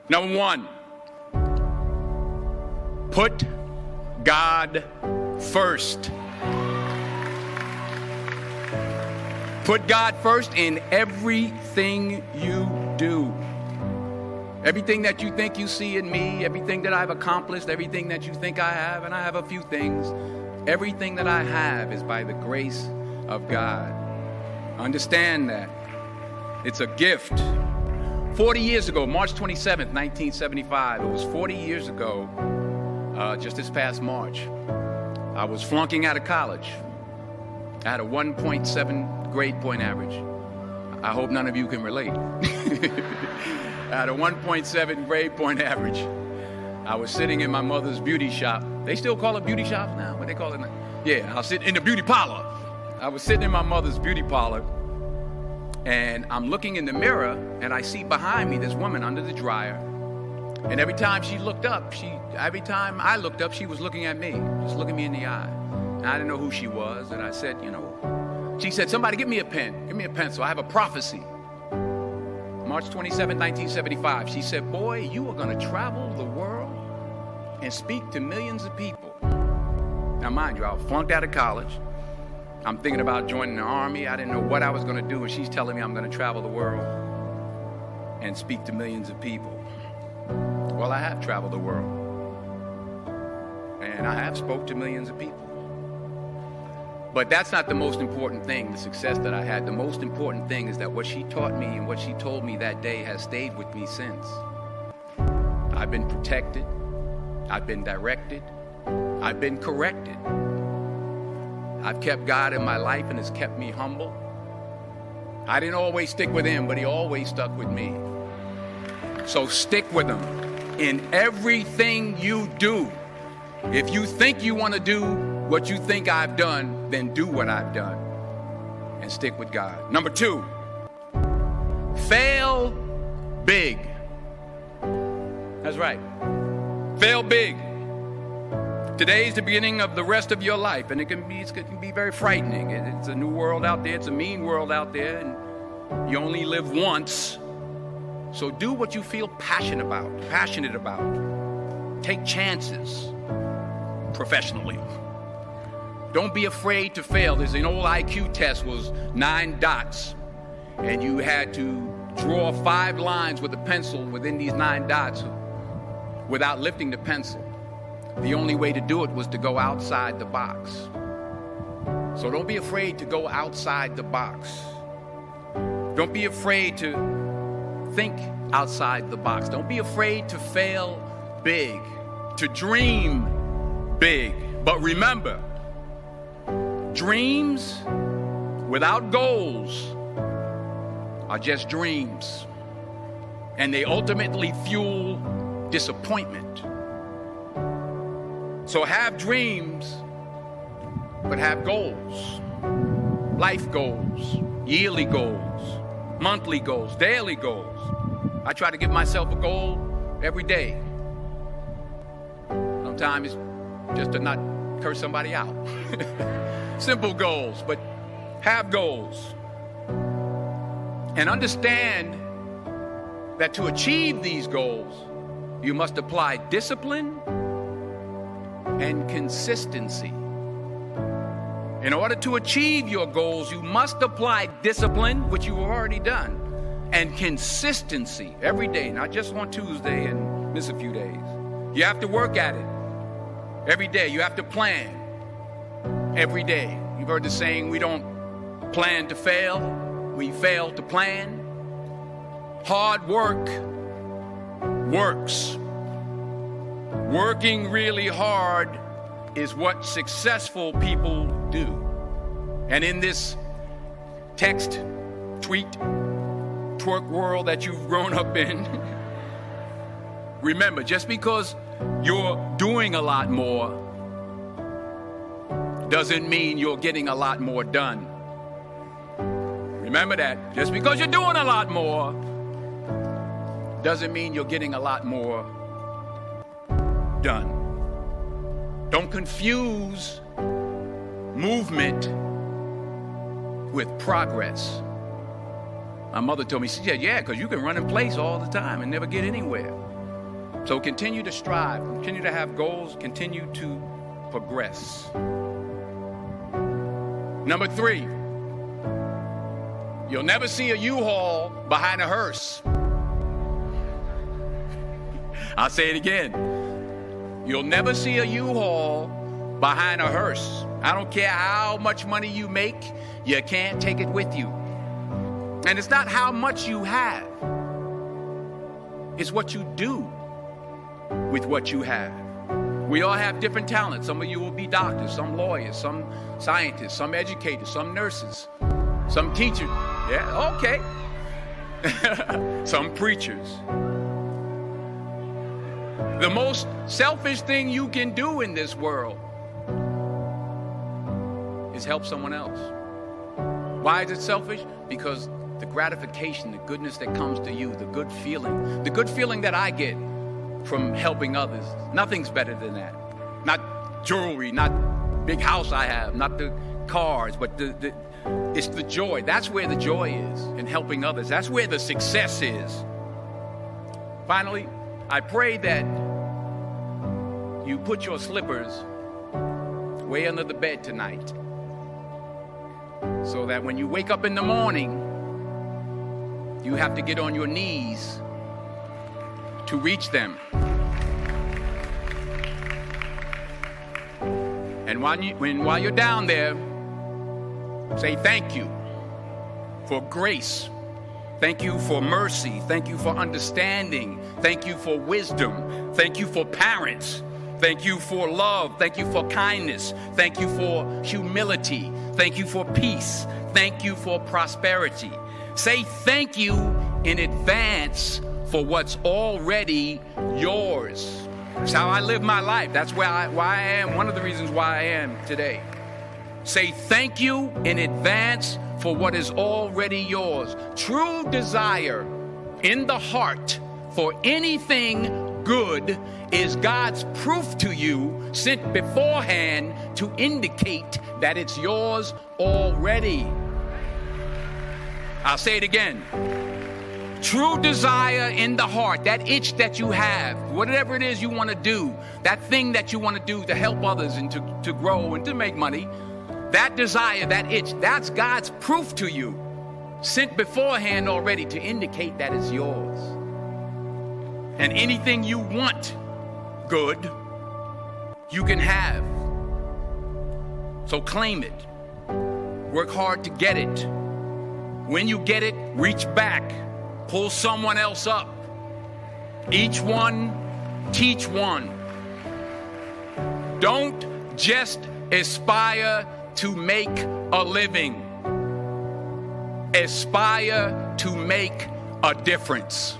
Number one, put God first. Put God first in everything you do. Everything that you think you see in me, everything that I've accomplished, everything that you think I have, and I have a few things, everything that I have is by the grace of God. Understand that. It's a gift. 40 years ago, March 27th, 1975, it was 40 years ago, just this past March, I was flunking out of college. I had a 1.7 grade point average. I hope none of you can relate. I had a 1.7 grade point average. I was sitting in my mother's beauty shop. They still call it beauty shops now? What they call it now? Yeah, I was sitting in the beauty parlor. I was sitting in my mother's beauty parlor, and I'm looking in the mirror, and I see behind me this woman under the dryer. And every time I looked up, she was looking at me, just looking me in the eye. And I didn't know who she was, and I said, she said, somebody give me a pen, give me a pencil, I have a prophecy. March 27, 1975, she said, boy, you are going to travel the world and speak to millions of people. Now, mind you, I was flunked out of college. I'm thinking about joining the army. I didn't know what I was going to do, and she's telling me I'm going to travel the world and speak to millions of people. Well, I have traveled the world, and I have spoke to millions of people. But that's not the most important thing, the success that I had. The most important thing is that what she taught me and what she told me that day has stayed with me since. I've been protected. I've been directed. I've been corrected. I've kept God in my life, and it's kept me humble. I didn't always stick with him, but he always stuck with me. So stick with him in everything you do. If you think you want to do what you think I've done, then do what I've done and stick with God. Number two, fail big. That's right. Fail big. Today is the beginning of the rest of your life, and it can be very frightening. It's a new world out there. It's a mean world out there, and you only live once. So do what you feel passionate about. Take chances professionally. Don't be afraid to fail. There's an old IQ test, was 9 dots, and you had to draw 5 lines with a pencil within these 9 dots without lifting the pencil. The only way to do it was to go outside the box. So don't be afraid to go outside the box. Don't be afraid to think outside the box. Don't be afraid to fail big, to dream big. But remember, dreams without goals are just dreams, and they ultimately fuel disappointment. So have dreams, but have goals. Life goals, yearly goals, monthly goals, daily goals. I try to give myself a goal every day. Sometimes it's just to not curse somebody out. Simple goals, but have goals. And understand that to achieve these goals, you must apply discipline and consistency. In order to achieve your goals, you must apply discipline, which you've already done, and consistency every day, not just on Tuesday and miss a few days. You have to work at it every day. You have to plan every day. You've heard the saying, we don't plan to fail, we fail to plan. Hard work works. Working really hard is what successful people do. And in this text, tweet, twerk world that you've grown up in, remember, just because you're doing a lot more doesn't mean you're getting a lot more done. Remember that. Just because you're doing a lot more doesn't mean you're getting a lot more done. Don't confuse movement with progress. My mother told me, she said, yeah, because you can run in place all the time and never get anywhere. So continue to strive, continue to have goals, continue to progress. Number 3, you'll never see a U-Haul behind a hearse. I'll say it again. You'll never see a U-Haul behind a hearse. I don't care how much money you make, you can't take it with you. And it's not how much you have. It's what you do with what you have. We all have different talents. Some of you will be doctors, some lawyers, some scientists, some educators, some nurses, some teachers. Yeah, okay. Some preachers. The most selfish thing you can do in this world is help someone else. Why is it selfish? Because the gratification, the goodness that comes to you, the good feeling that I get from helping others, nothing's better than that. Not jewelry, not big house I have, not the cars, but it's the joy. That's where the joy is, in helping others. That's where the success is. Finally, I pray that you put your slippers way under the bed tonight, so that when you wake up in the morning, you have to get on your knees to reach them. And while you're down there, say thank you for grace. Thank you for mercy. Thank you for understanding. Thank you for wisdom. Thank you for parents. Thank you for love. Thank you for kindness. Thank you for humility. Thank you for peace. Thank you for prosperity. Say thank you in advance for what's already yours. That's how I live my life. That's why I am. One of the reasons why I am today. Say thank you in advance for what is already yours. True desire in the heart for anything good is God's proof to you, sent beforehand to indicate that it's yours already. I'll say it again. True desire in the heart, that itch that you have, whatever it is you want to do, that thing that you want to do to help others and to grow and to make money, that desire, that itch, that's God's proof to you, sent beforehand already to indicate that it's yours. And anything you want good, you can have. So claim it. Work hard to get it. When you get it, reach back. Pull someone else up. Each one, teach one. Don't just aspire to make a living. Aspire to make a difference.